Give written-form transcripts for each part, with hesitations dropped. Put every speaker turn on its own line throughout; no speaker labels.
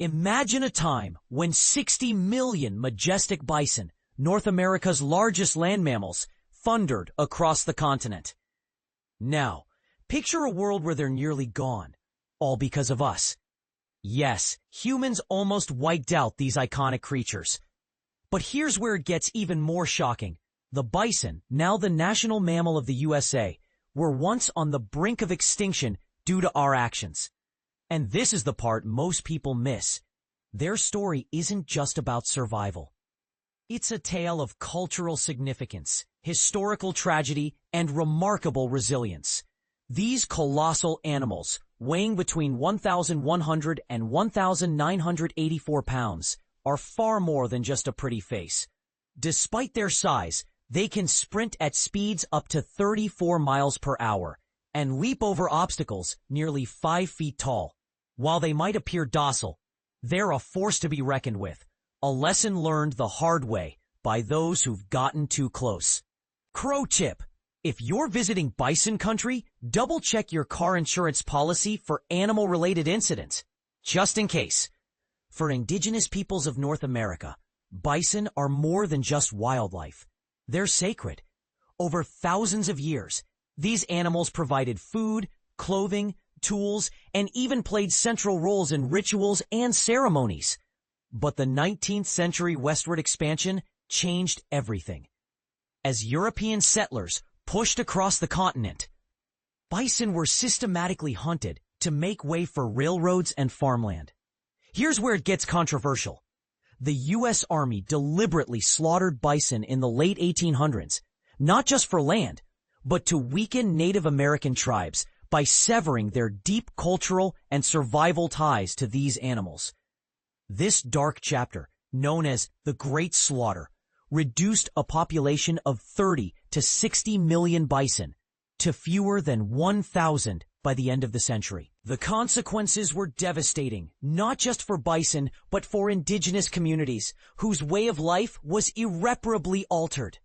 Imagine a time when 60 million majestic bison, North America's largest land mammals, thundered across the continent. Now, picture a world where they're nearly gone, all because of us. Yes, humans almost wiped out these iconic creatures. But here's where it gets even more shocking. The bison, now the national mammal of the USA, were once on the brink of extinction due to our actions. And this is the part most people miss. Their story isn't just about survival. It's a tale of cultural significance, historical tragedy, and remarkable resilience. These colossal animals, weighing between 1,100 and 1,984 pounds, are far more than just a pretty face. Despite their size, they can sprint at speeds up to 34 miles per hour and leap over obstacles nearly 5 feet tall. While they might appear docile, they're a force to be reckoned with, a lesson learned the hard way by those who've gotten too close. Pro tip: if you're visiting bison country, double-check your car insurance policy for animal-related incidents, just in case. For indigenous peoples of North America, bison are more than just wildlife. They're sacred. Over thousands of years, these animals provided food, clothing, tools, and even played central roles in rituals and ceremonies. But the 19th century westward expansion changed everything. As European settlers pushed across the continent, bison were systematically hunted to make way for railroads and farmland. Here's where it gets controversial. The U.S. Army deliberately slaughtered bison in the late 1800s, not just for land, but to weaken Native American tribes by severing their deep cultural and survival ties to these animals. This dark chapter, known as the Great Slaughter, reduced a population of 30 to 60 million bison to fewer than 1,000 by the end of the century. The consequences were devastating, not just for bison, but for indigenous communities, whose way of life was irreparably altered.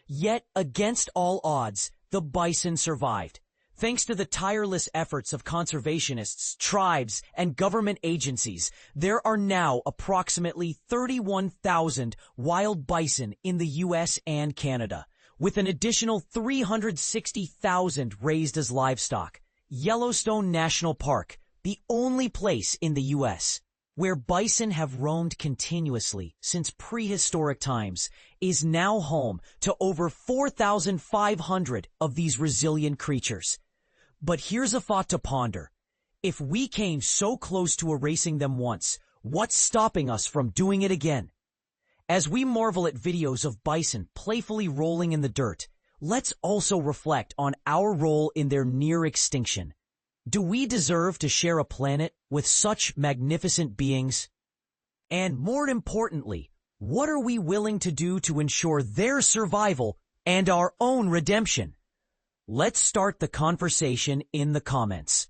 Yet, against all odds, the bison survived. Thanks to the tireless efforts of conservationists, tribes, and government agencies, there are now approximately 31,000 wild bison in the U.S. and Canada, with an additional 360,000 raised as livestock. Yellowstone National Park, the only place in the U.S. where bison have roamed continuously since prehistoric times, is now home to over 4,500 of these resilient creatures. But here's a thought to ponder. If we came so close to erasing them once, what's stopping us from doing it again? As we marvel at videos of bison playfully rolling in the dirt, let's also reflect on our role in their near extinction. Do we deserve to share a planet with such magnificent beings? And more importantly, what are we willing to do to ensure their survival and our own redemption? Let's start the conversation in the comments.